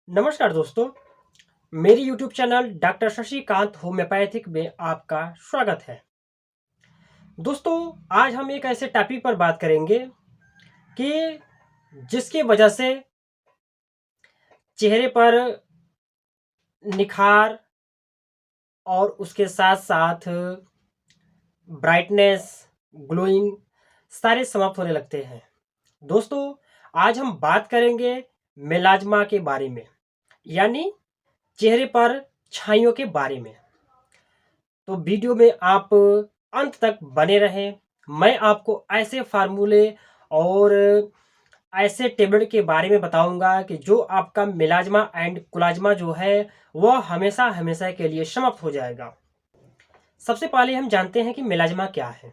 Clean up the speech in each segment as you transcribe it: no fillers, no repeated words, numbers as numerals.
नमस्कार दोस्तों, मेरी YouTube channel doctor Shashikant homeopathic में आपका स्वागत है। दोस्तों, आज हम एक ऐसे टॉपिक पर बात करेंगे कि जिसकी वजह से चेहरे पर निखार और उसके साथ साथ ब्राइटनेस, ग्लोइंग सारे समाप्त होने लगते हैं। दोस्तों, आज हम बात करेंगे मेलाज्मा के बारे में, यानी चेहरे पर छाइयों के बारे में। तो वीडियो में आप अंत तक बने रहें। मैं आपको ऐसे फार्मूले और ऐसे टेबलेट के बारे में बताऊंगा कि जो आपका मेलाज्मा एंड कोलाज्मा जो है वह हमेशा हमेशा के लिए समाप्त हो जाएगा। सबसे पहले हम जानते हैं कि मेलाज्मा क्या है।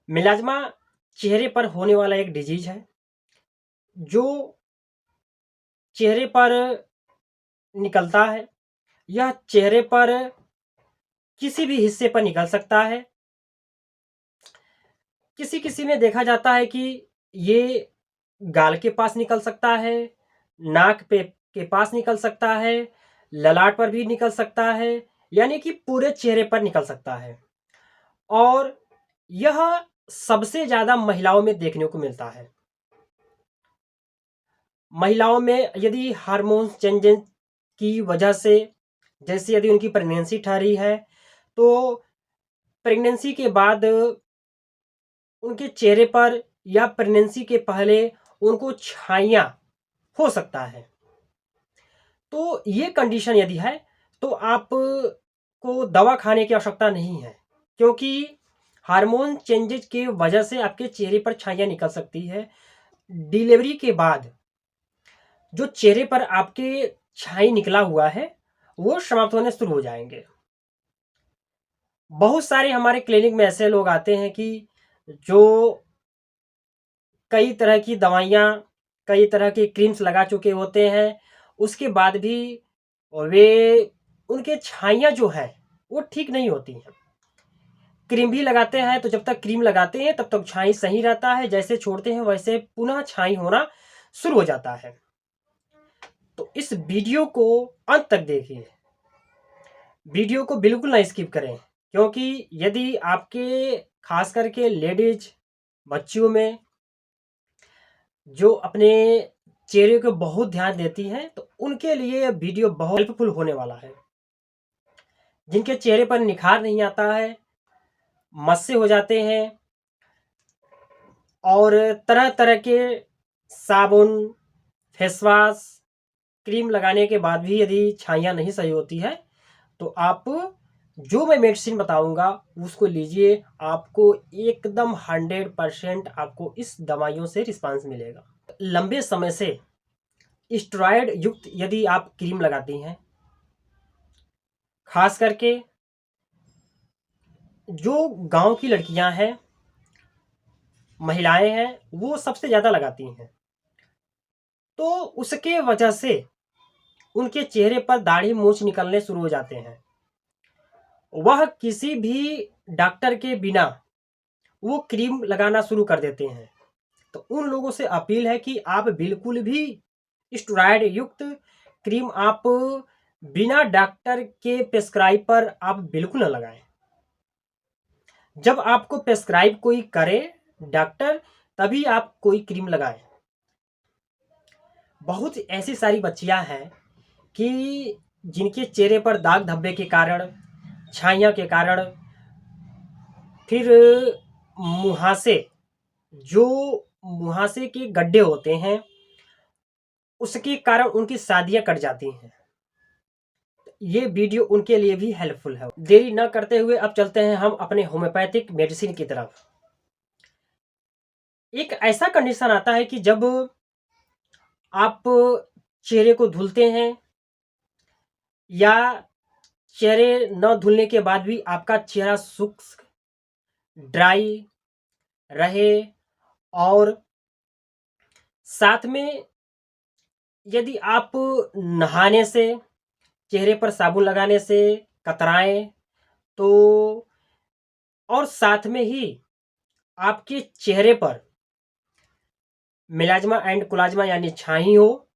मेलाज्मा चेहरे पर होने वाला एक डिजीज है जो चेहरे पर निकलता है। यह चेहरे पर किसी भी हिस्से पर निकल सकता है। किसी किसी में देखा जाता है कि ये गाल के पास निकल सकता है, नाक पे के पास निकल सकता है, ललाट पर भी निकल सकता है, यानी कि पूरे चेहरे पर निकल सकता है। और यह सबसे ज्यादा महिलाओं में देखने को मिलता है। महिलाओं में यदि हार्मोन्स चेंजेस की वजह से, जैसे यदि उनकी प्रेगनेंसी ठहरी है तो प्रेगनेंसी के बाद उनके चेहरे पर या प्रेगनेंसी के पहले उनको छाइयां हो सकता है। तो ये कंडीशन यदि है तो आप को दवा खाने की आवश्यकता नहीं है, क्योंकि हार्मोन चेंजेज की वजह से आपके चेहरे पर छाइयां निकल सकती है। डिलीवरी के बाद जो चेहरे पर आपके छाई निकला हुआ है वो समाप्त होने शुरू हो जाएंगे। बहुत सारे हमारे क्लिनिक में ऐसे लोग आते हैं कि जो कई तरह की दवाइयाँ, कई तरह के क्रीम्स लगा चुके होते हैं। उसके बाद भी वे उनके छाइयाँ जो है वो ठीक नहीं होती हैं। क्रीम भी लगाते हैं तो जब तक क्रीम लगाते हैं तब तक छाई सही रहता है, जैसे छोड़ते हैं वैसे पुनः छाई होना शुरू हो जाता है। तो इस वीडियो को अंत तक देखिए, वीडियो को बिल्कुल ना स्किप करें, क्योंकि यदि आपके खास करके लेडीज बच्चियों में जो अपने चेहरे को बहुत ध्यान देती हैं तो उनके लिए यह वीडियो बहुत हेल्पफुल होने वाला है। जिनके चेहरे पर निखार नहीं आता है, मस्से हो जाते हैं और तरह तरह के साबुन, फेस वॉश, क्रीम लगाने के बाद भी यदि छाइयाँ नहीं सही होती है तो आप जो मैं मेडिसिन बताऊंगा उसको लीजिए। आपको एकदम 100% आपको इस दवाइयों से रिस्पांस मिलेगा। लंबे समय से स्टेरॉयड युक्त यदि आप क्रीम लगाती हैं, खास करके जो गांव की लड़कियां हैं, महिलाएं हैं, वो सबसे ज़्यादा लगाती हैं, तो उसके वजह से उनके चेहरे पर दाढ़ी मूंछ निकलने शुरू हो जाते हैं। वह किसी भी डॉक्टर के बिना वो क्रीम लगाना शुरू कर देते हैं। तो उन लोगों से अपील है कि आप बिल्कुल भी स्टेरॉयड युक्त क्रीम आप बिना डॉक्टर के प्रेस्क्राइब पर आप बिल्कुल न लगाएं। जब आपको प्रेस्क्राइब कोई करे डॉक्टर, तभी आप कोई क्रीम लगाएं। बहुत ऐसी सारी बच्चियां हैं कि जिनके चेहरे पर दाग धब्बे के कारण, छाइयाँ के कारण, फिर मुहासे, जो मुहासे के गड्ढे होते हैं उसके कारण उनकी शादियां कट जाती हैं। ये वीडियो उनके लिए भी हेल्पफुल है। देरी न करते हुए अब चलते हैं हम अपने होम्योपैथिक मेडिसिन की तरफ। एक ऐसा कंडीशन आता है कि जब आप चेहरे को धुलते हैं या चेहरे न धुलने के बाद भी आपका चेहरा शुष्क, ड्राई रहे और साथ में यदि आप नहाने से, चेहरे पर साबुन लगाने से कतराएं, तो और साथ में ही आपके चेहरे पर मेलाज्मा एंड कोलाज्मा यानी छाई हो,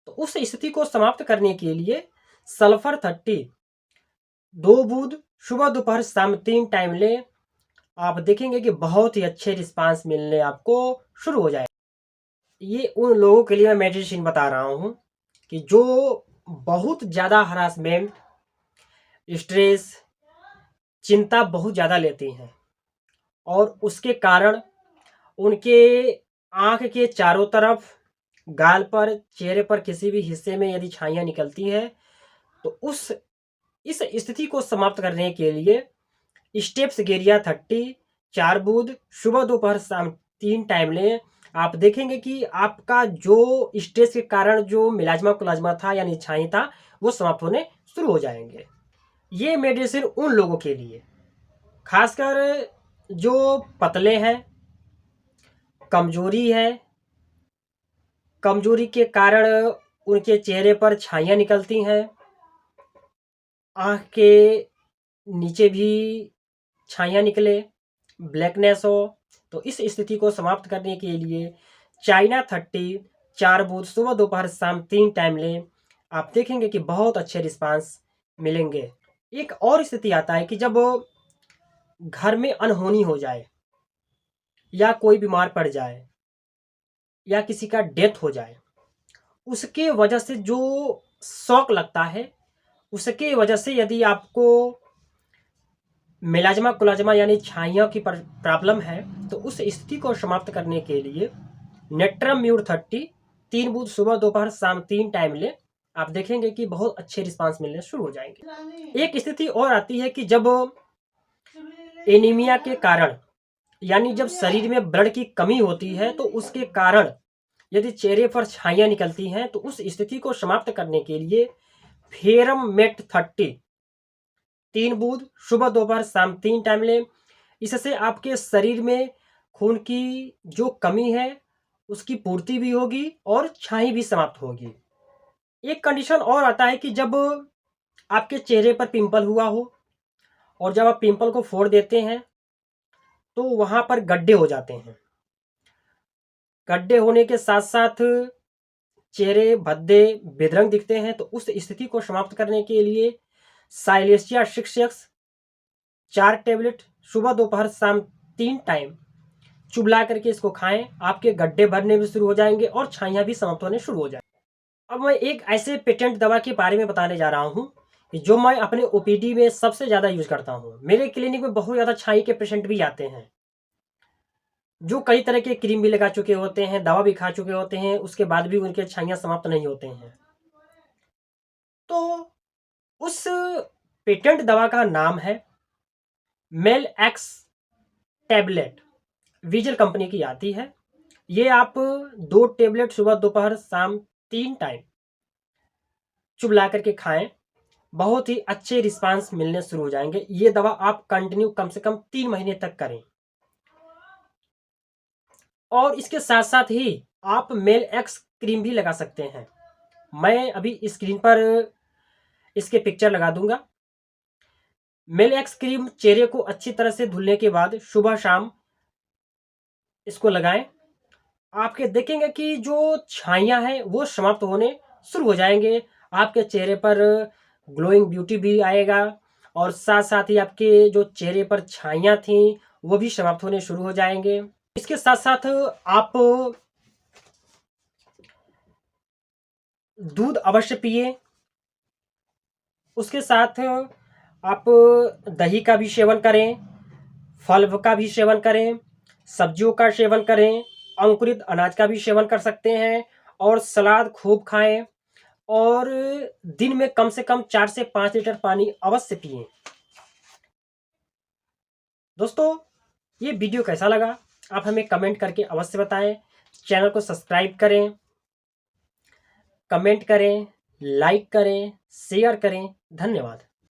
तो उस स्थिति को समाप्त करने के लिए सल्फर 30 2 बूंद सुबह दोपहर शाम 3 टाइम लें। आप देखेंगे कि बहुत ही अच्छे रिस्पांस मिलने आपको शुरू हो जाए। ये उन लोगों के लिए मैं मेडिसिन बता रहा हूँ कि जो बहुत ज़्यादा हरासमेंट, स्ट्रेस, चिंता बहुत ज़्यादा लेती हैं और उसके कारण उनके आँख के चारों तरफ, गाल पर, चेहरे पर किसी भी हिस्से में यदि छाइयाँ निकलती हैं तो इस स्थिति को समाप्त करने के लिए स्टेप्सगेरिया 30 4 बूंद सुबह दोपहर शाम 3 टाइम लें। आप देखेंगे कि आपका जो स्ट्रेस के कारण जो मिलाजमा कुलाजमा था यानी छाई था वो समाप्त होने शुरू हो जाएंगे। ये मेडिसिन उन लोगों के लिए, खासकर जो पतले हैं, कमजोरी है, कमजोरी के कारण उनके चेहरे पर छाइयाँ निकलती हैं, आँख के नीचे भी छाइयाँ निकले, ब्लैकनेस हो, तो इस स्थिति को समाप्त करने के लिए चाइना 30 4 बूंद सुबह दोपहर शाम 3 टाइम लें। आप देखेंगे कि बहुत अच्छे रिस्पांस मिलेंगे। एक और स्थिति आता है कि जब घर में अनहोनी हो जाए या कोई बीमार पड़ जाए या किसी का डेथ हो जाए, उसके वजह से जो शौक लगता है, उसके वजह से यदि आपको मिलाजमा कुलाजमा यानी छाइयों की प्रॉब्लम है तो उस स्थिति को समाप्त करने के लिए नेट्रम म्यूर 30 3 बूंद सुबह दोपहर शाम 3 टाइम लें। आप देखेंगे कि बहुत अच्छे रिस्पांस मिलने शुरू हो जाएंगे। एक स्थिति और आती है कि जब एनीमिया के कारण यानी जब शरीर में ब्लड की कमी होती है तो उसके कारण यदि चेहरे पर छाइयाँ निकलती हैं तो उस स्थिति को समाप्त करने के लिए फेरम मेट 30 3 बूंद सुबह दोपहर शाम 3 टाइम लें। इससे आपके शरीर में खून की जो कमी है उसकी पूर्ति भी होगी और छाई भी समाप्त होगी। एक कंडीशन और आता है कि जब आपके चेहरे पर पिंपल हुआ हो और जब आप पिंपल को फोड़ देते हैं तो वहां पर गड्ढे हो जाते हैं। गड्ढे होने के साथ साथ चेहरे भद्दे बेधरंग दिखते हैं तो उस स्थिति को समाप्त करने के लिए साइलेशिया 6x 4 टैबलेट सुबह दोपहर शाम 3 टाइम चुबला करके इसको खाएं। आपके गड्ढे भरने भी शुरू हो जाएंगे और छाइयाँ भी समाप्त होने शुरू हो जाएंगे। अब मैं एक ऐसे पेटेंट दवा के बारे में बताने जा रहा हूँ कि जो मैं अपने ओपीडी में सबसे ज़्यादा यूज करता हूँ। मेरे क्लिनिक में बहुत ज़्यादा छाई के पेशेंट भी आते हैं जो कई तरह के क्रीम भी लगा चुके होते हैं, दवा भी खा चुके होते हैं, उसके बाद भी उनके छाइयाँ समाप्त नहीं होते हैं। तो उस पेटेंट दवा का नाम है मेल एक्स टैबलेट, विजल कंपनी की आती है। ये आप 2 टैबलेट सुबह दोपहर शाम 3 टाइम चुबला करके खाएं। बहुत ही अच्छे रिस्पांस मिलने शुरू हो जाएंगे। ये दवा आप कंटिन्यू कम से कम 3 महीने तक करें और इसके साथ साथ ही आप मेल एक्स क्रीम भी लगा सकते हैं। मैं अभी स्क्रीन पर इसके पिक्चर लगा दूंगा। मेल एक्स क्रीम चेहरे को अच्छी तरह से धुलने के बाद सुबह शाम इसको लगाएं। आपके देखेंगे कि जो छाइयाँ हैं वो समाप्त होने शुरू हो जाएंगे। आपके चेहरे पर ग्लोइंग ब्यूटी भी आएगा और साथ साथ ही आपके जो चेहरे पर छाइयाँ थी वो भी समाप्त होने शुरू हो जाएंगे। इसके साथ साथ आप दूध अवश्य पिए। उसके साथ आप दही का भी सेवन करें, फल का भी सेवन करें, सब्जियों का सेवन करें, अंकुरित अनाज का भी सेवन कर सकते हैं और सलाद खूब खाएं और दिन में कम से कम 4 से 5 लीटर पानी अवश्य पिएं। दोस्तों, ये वीडियो कैसा लगा आप हमें कमेंट करके अवश्य बताएं। चैनल को सब्सक्राइब करें, कमेंट करें, लाइक करें, शेयर करें। धन्यवाद।